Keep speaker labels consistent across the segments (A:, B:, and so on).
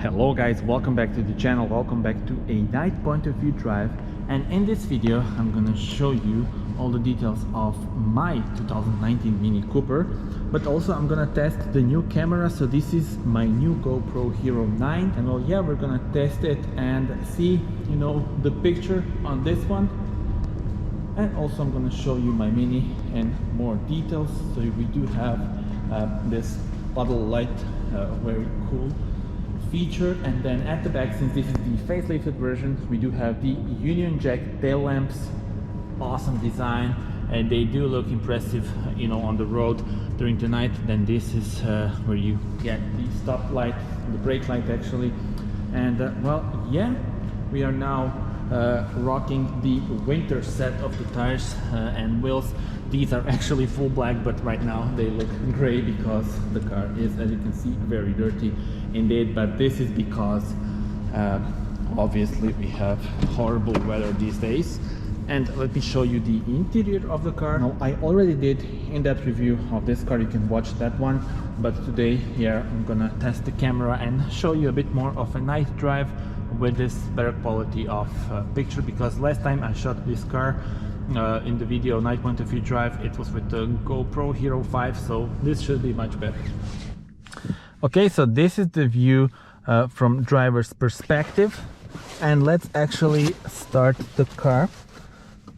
A: Hello guys, welcome back to the channel, welcome back to a night point of view drive. And in this video I'm gonna show you all the details of my 2019 Mini Cooper, but also I'm gonna test the new camera. So this is my new GoPro Hero 9, and well, yeah, we're gonna test it and see, you know, the picture on this one. And also I'm gonna show you my Mini and more details. So we do have this puddle light, very cool feature, and then at the back, since this is the facelifted version, we do have the Union Jack tail lamps. Awesome design, and they do look impressive, you know, on the road during the night. Then this is where you get the stop light, the brake light actually. And well, yeah, we are now rocking the winter set of the tires and wheels. These are actually full black, but right now they look gray because the car is, as you can see, very dirty indeed. But this is because obviously we have horrible weather these days. And let me show you the interior of the car. Now, I already did in-depth review of this car, you can watch that one. But today, yeah, I'm gonna test the camera and show you a bit more of a night drive with this better quality of picture, because last time I shot this car in the video night point of view drive, it was with the GoPro Hero 5, so this should be much better. Okay, so this is the view from driver's perspective, and let's actually start the car.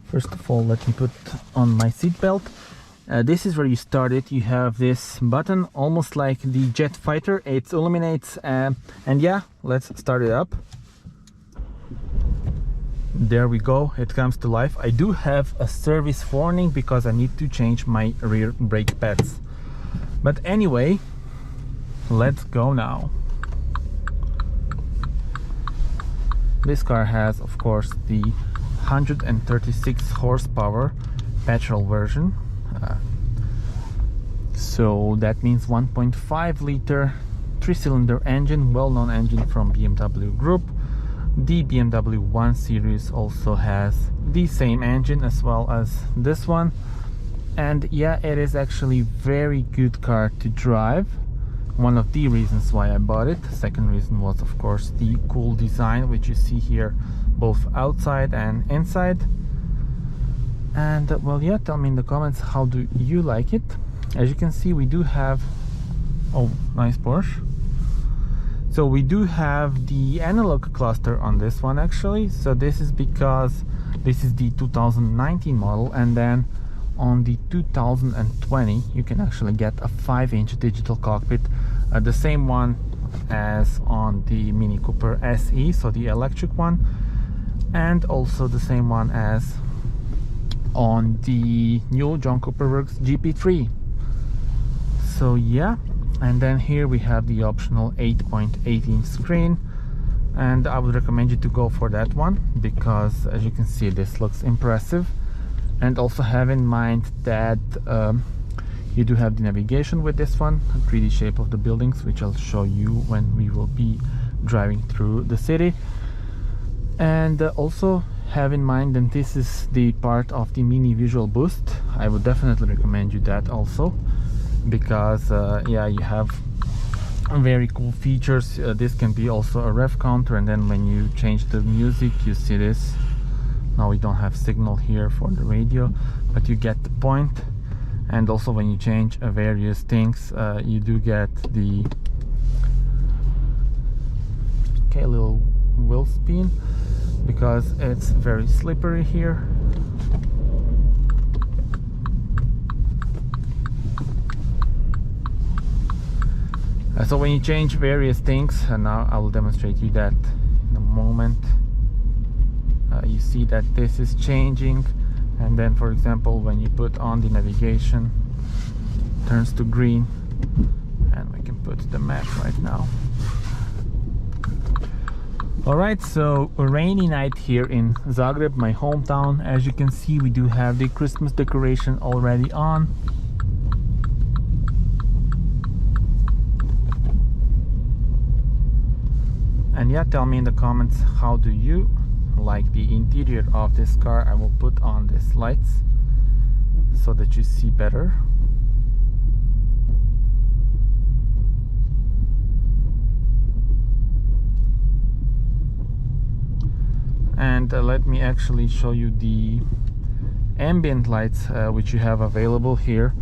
A: First of all, let me put on my seatbelt. This is where you start it. You have this button, almost like the jet fighter. It illuminates, and yeah, let's start it up. There we go, it comes to life. I do have a service warning because I need to change my rear brake pads. But anyway, let's go now. This car has, of course, the 136 horsepower petrol version. So that means 1.5 liter 3-cylinder engine, well-known engine from BMW Group. The BMW 1 Series also has the same engine as well as this one, and yeah, it is actually very good car to drive. One of the reasons why I bought it. The second reason was, of course, the cool design, which you see here both outside and inside. And well, yeah, tell me in the comments, how do you like it? As you can see, we do have, oh, nice Porsche. So we do have the analog cluster on this one actually. So this is because this is the 2019 model, and then on the 2020 you can actually get a 5-inch digital cockpit, the same one as on the Mini Cooper SE, so the electric one, and also the same one as on the new John Cooper Works GP3. So yeah. And then here we have the optional 8.8-inch screen, and I would recommend you to go for that one because, as you can see, this looks impressive. And also have in mind that you do have the navigation with this one, a 3D shape of the buildings, which I'll show you when we will be driving through the city. And also have in mind that this is the part of the Mini Visual Boost. I would definitely recommend you that also, because yeah, you have very cool features. This can be also a rev counter, and then when you change the music, you see this. Now we don't have signal here for the radio, but you get the point. And also when you change various things, you do get the little wheel spin, because it's very slippery here. So when you change various things, and now I will demonstrate you that in a moment, you see that this is changing, and then, for example, when you put on the navigation, it turns to green, and we can put the map right now. Alright, so a rainy night here in Zagreb, my hometown. As you can see, we do have the Christmas decoration already on. And yeah, tell me in the comments, how do you like the interior of this car? I will put on these lights so that you see better. And let me actually show you the ambient lights which you have available here.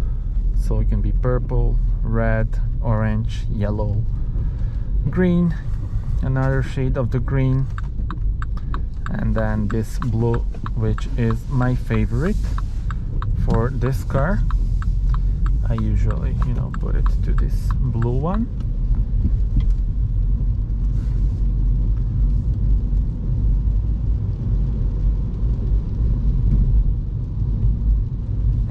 A: So it can be purple, red, orange, yellow, green, another shade of the green, and then this blue, which is my favorite for this car. I usually, put it to this blue one.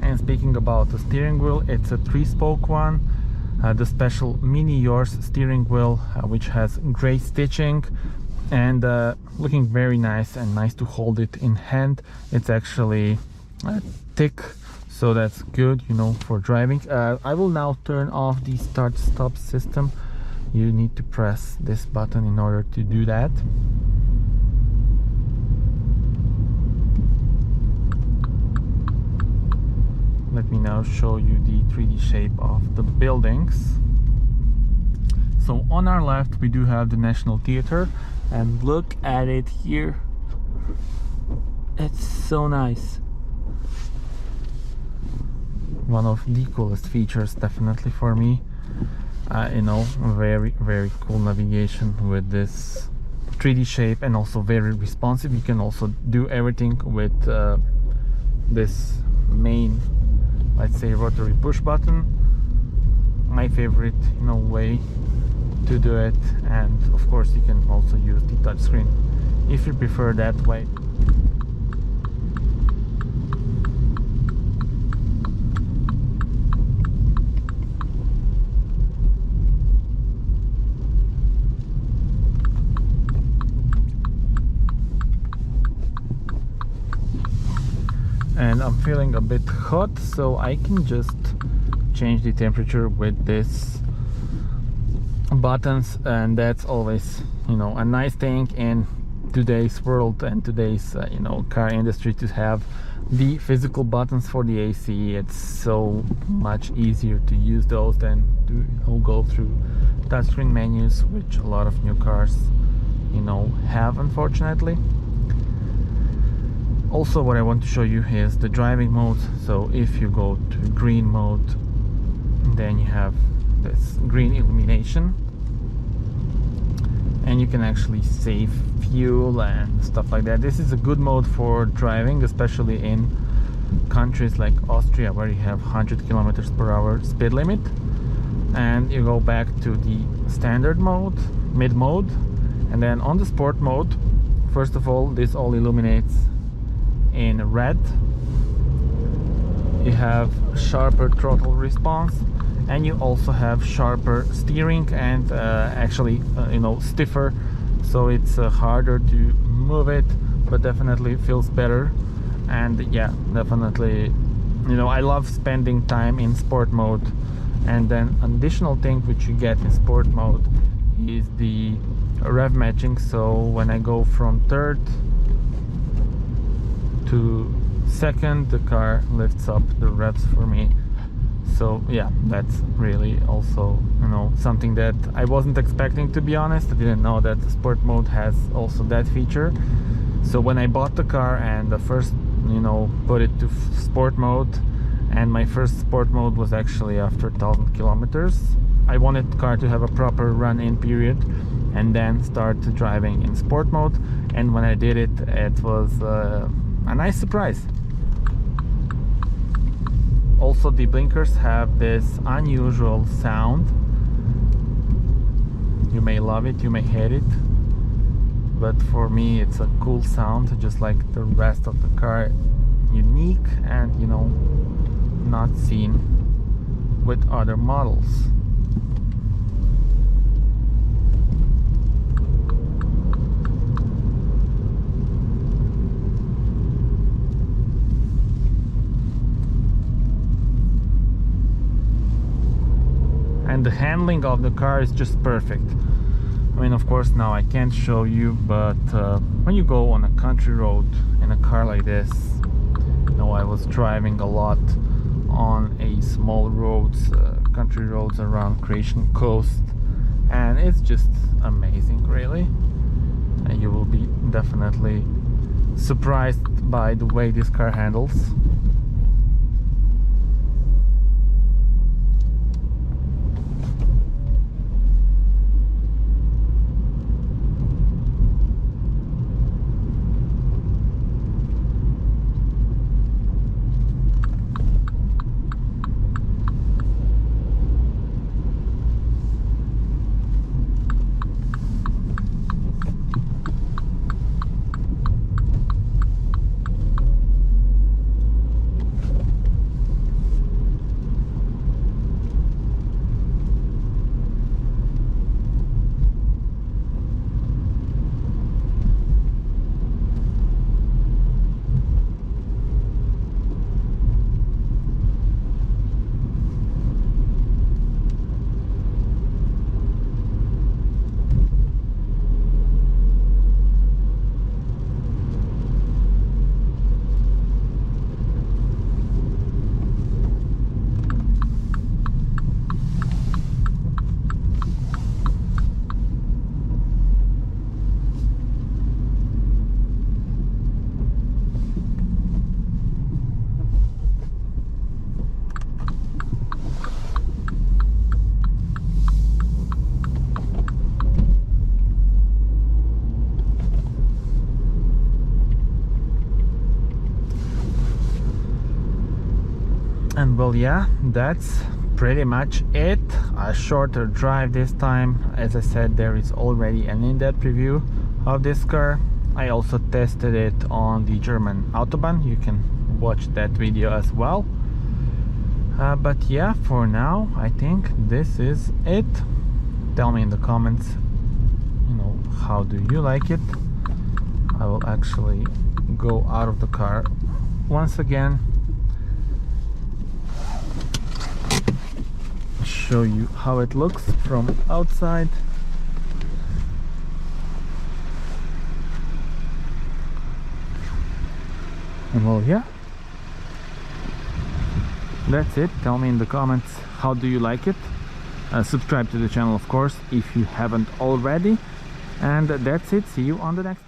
A: And speaking about the steering wheel, it's a 3-spoke one, the special Mini Yours steering wheel, which has gray stitching and looking very nice and nice to hold it in hand. It's actually thick, so that's good, for driving. I will now turn off the start-stop system. You need to press this button in order to do that. Let me now show you the 3D shape of the buildings. So on our left we do have the National Theatre, and look at it here. It's so nice. One of the coolest features, definitely for me. Very, very cool navigation with this 3D shape, and also very responsive. You can also do everything with this main, let's say, rotary push button. My favorite way to do it. And of course you can also use the touchscreen if you prefer that way. And I'm feeling a bit hot, so I can just change the temperature with this buttons, and that's always a nice thing in today's world and today's car industry, to have the physical buttons for the AC. It's so much easier to use those than to go through touchscreen menus, which a lot of new cars have, unfortunately. Also, what I want to show you is the driving mode. So if you go to green mode, then you have this green illumination, and you can actually save fuel and stuff like that. This is a good mode for driving, especially in countries like Austria, where you have 100 kilometers per hour speed limit. And you go back to the standard mode, mid mode, and then on the sport mode, first of all, this all illuminates in red. You have sharper throttle response, and you also have sharper steering, and actually stiffer, so it's harder to move it, but definitely feels better. And yeah, definitely I love spending time in sport mode. And then an additional thing which you get in sport mode is the rev matching. So when I go from third to second, the car lifts up the revs for me. So yeah, that's really also something that I wasn't expecting, to be honest. I didn't know that the sport mode has also that feature. So when I bought the car and the first put it to sport mode, and my first sport mode was actually after 1,000 kilometers, I wanted the car to have a proper run-in period and then start driving in sport mode. And when I did it, it was a nice surprise. Also, the blinkers have this unusual sound. You may love it, you may hate it, but for me it's a cool sound, just like the rest of the car. Unique and not seen with other models. And the handling of the car is just perfect. I mean, of course now I can't show you, but when you go on a country road in a car like this, I was driving a lot on a small roads, country roads around Croatian coast, and it's just amazing, really. And you will be definitely surprised by the way this car handles. And well, yeah, that's pretty much it. A shorter drive this time. As I said, there is already an in-depth review of this car. I also tested it on the German Autobahn. You can watch that video as well. But yeah, for now, I think this is it. Tell me in the comments, how do you like it? I will actually go out of the car once again, show you how it looks from outside. And well, yeah, that's it. Tell me in the comments, how do you like it? Subscribe to the channel, of course, if you haven't already. And that's it. See you on the next